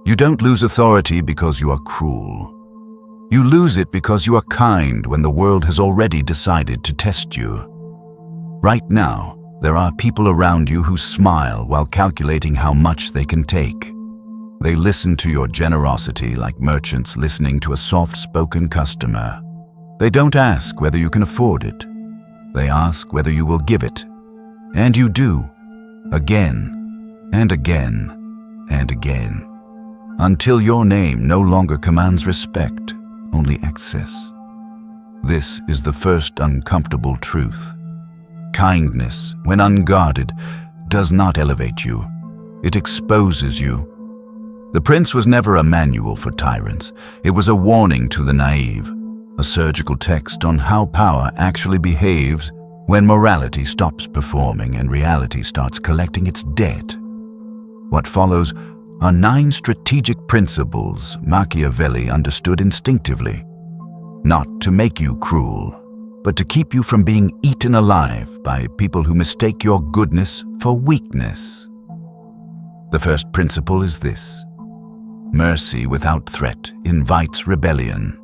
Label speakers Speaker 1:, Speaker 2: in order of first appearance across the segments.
Speaker 1: You don't lose authority because you are cruel. You lose it because you are kind when the world has already decided to test you. Right now, there are people around you who smile while calculating how much they can take. They listen to your generosity like merchants listening to a soft-spoken customer. They don't ask whether you can afford it. They ask whether you will give it. And you do, again and again and again, until your name no longer commands respect, only excess. This is the first uncomfortable truth. Kindness, when unguarded, does not elevate you. It exposes you. The prince was never a manual for tyrants. It was a warning to the naive, a surgical text on how power actually behaves when morality stops performing and reality starts collecting its debt. What follows are 9 strategic principles Machiavelli understood instinctively, not to make you cruel, but to keep you from being eaten alive by people who mistake your goodness for weakness. The first principle is this: mercy without threat invites rebellion.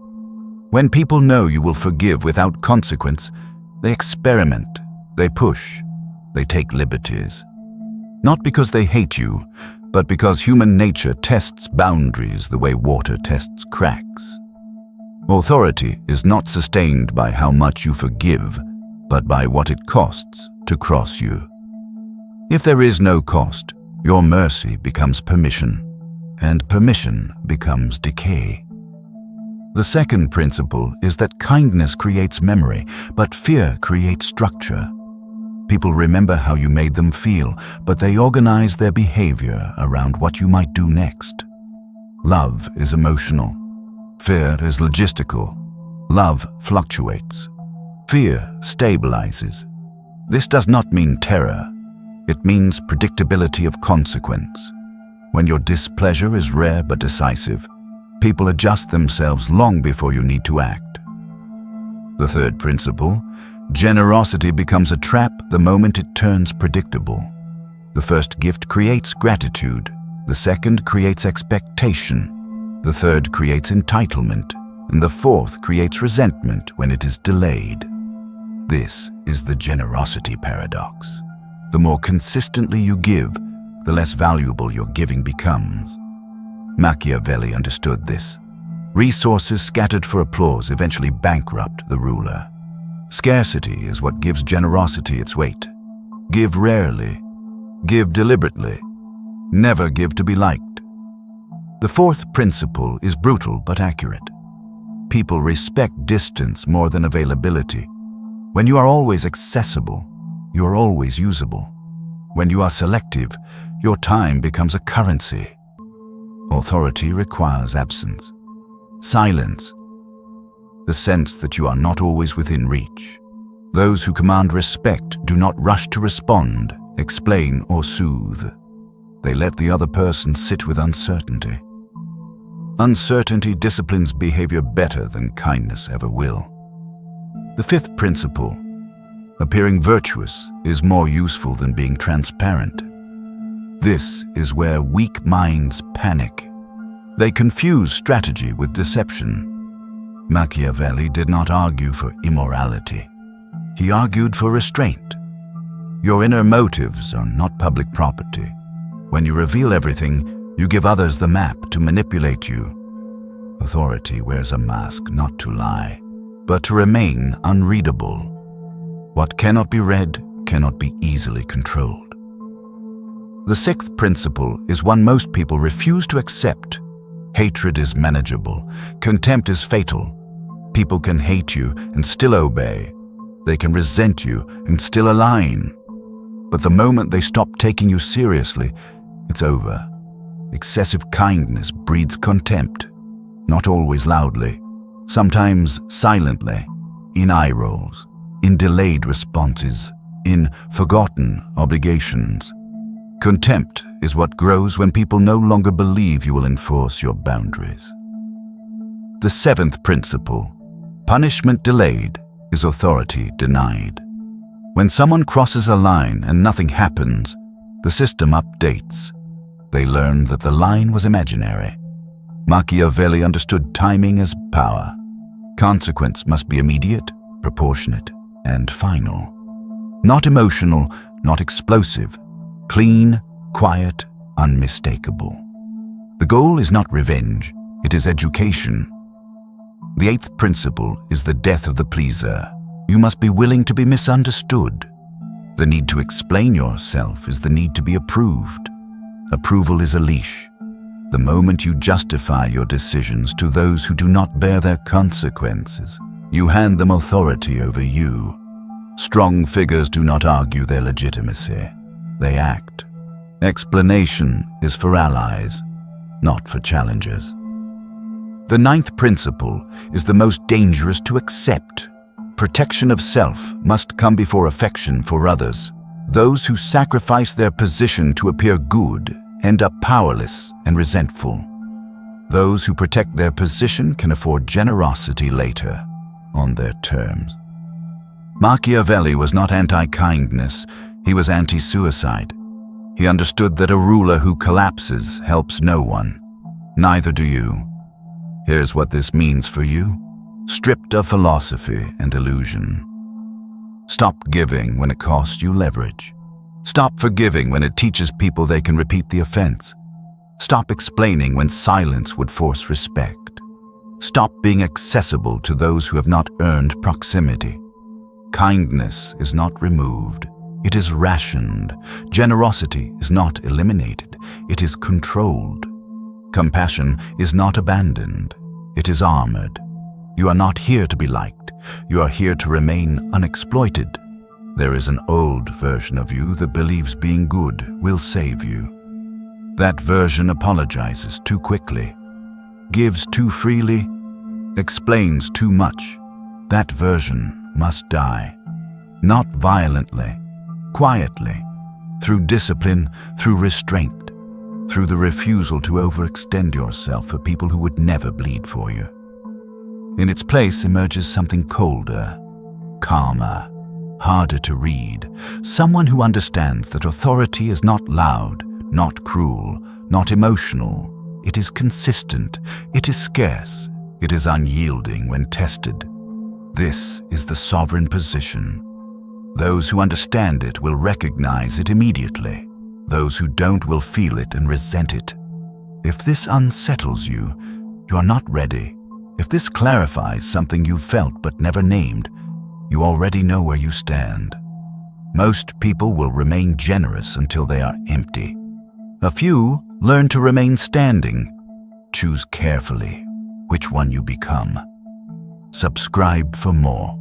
Speaker 1: When people know you will forgive without consequence, they experiment, they push, they take liberties. Not because they hate you, but because human nature tests boundaries the way water tests cracks. Authority is not sustained by how much you forgive, but by what it costs to cross you. If there is no cost, your mercy becomes permission, and permission becomes decay. The second principle is that kindness creates memory, but fear creates structure. People remember how you made them feel, but they organize their behavior around what you might do next. Love is emotional. Fear is logistical. Love fluctuates. Fear stabilizes. This does not mean terror. It means predictability of consequence. When your displeasure is rare but decisive, people adjust themselves long before you need to act. The third principle: generosity becomes a trap the moment it turns predictable. The first gift creates gratitude. The second creates expectation. The third creates entitlement. And the fourth creates resentment when it is delayed. This is the generosity paradox. The more consistently you give, the less valuable your giving becomes. Machiavelli understood this. Resources scattered for applause eventually bankrupt the ruler. Scarcity is what gives generosity its weight. Give rarely. Give deliberately. Never give to be liked. The fourth principle is brutal but accurate. People respect distance more than availability. When you are always accessible, you are always usable. When you are selective, your time becomes a currency. Authority requires absence, silence, the sense that you are not always within reach. Those who command respect do not rush to respond, explain, or soothe. They let the other person sit with uncertainty. Uncertainty disciplines behavior better than kindness ever will. The fifth principle: appearing virtuous is more useful than being transparent. This is where weak minds panic. They confuse strategy with deception. Machiavelli did not argue for immorality. He argued for restraint. Your inner motives are not public property. When you reveal everything, you give others the map to manipulate you. Authority wears a mask not to lie, but to remain unreadable. What cannot be read cannot be easily controlled. The sixth principle is one most people refuse to accept. Hatred is manageable. Contempt is fatal. People can hate you and still obey. They can resent you and still align. But the moment they stop taking you seriously, it's over. Excessive kindness breeds contempt, not always loudly, sometimes silently, in eye rolls, in delayed responses, in forgotten obligations. Contempt is what grows when people no longer believe you will enforce your boundaries. The seventh principle: punishment delayed is authority denied. When someone crosses a line and nothing happens, the system updates. They learned that the line was imaginary. Machiavelli understood timing as power. Consequence must be immediate, proportionate, and final. Not emotional, not explosive. Clean, quiet, unmistakable. The goal is not revenge, it is education. The eighth principle is the death of the pleaser. You must be willing to be misunderstood. The need to explain yourself is the need to be approved. Approval is a leash. The moment you justify your decisions to those who do not bear their consequences, you hand them authority over you. Strong figures do not argue their legitimacy. They act. Explanation is for allies, not for challengers. The ninth principle is the most dangerous to accept. Protection of self must come before affection for others. Those who sacrifice their position to appear good end up powerless and resentful. Those who protect their position can afford generosity later, on their terms. Machiavelli was not anti-kindness, he was anti-suicide. He understood that a ruler who collapses helps no one. Neither do you. Here's what this means for you. Stripped of philosophy and illusion. Stop giving when it costs you leverage. Stop forgiving when it teaches people they can repeat the offense. Stop explaining when silence would force respect. Stop being accessible to those who have not earned proximity. Kindness is not removed, it is rationed. Generosity is not eliminated, it is controlled. Compassion is not abandoned, it is armored. You are not here to be liked, you are here to remain unexploited. There is an old version of you that believes being good will save you. That version apologizes too quickly, gives too freely, explains too much. That version must die. Not violently, quietly, through discipline, through restraint, through the refusal to overextend yourself for people who would never bleed for you. In its place emerges something colder, calmer, harder to read, someone who understands that authority is not loud, not cruel, not emotional. It is consistent, it is scarce, it is unyielding when tested. This is the sovereign position. Those who understand it will recognize it immediately. Those who don't will feel it and resent it. If this unsettles you, you are not ready. If this clarifies something you felt but never named, you already know where you stand. Most people will remain generous until they are empty. A few learn to remain standing. Choose carefully which one you become. Subscribe for more.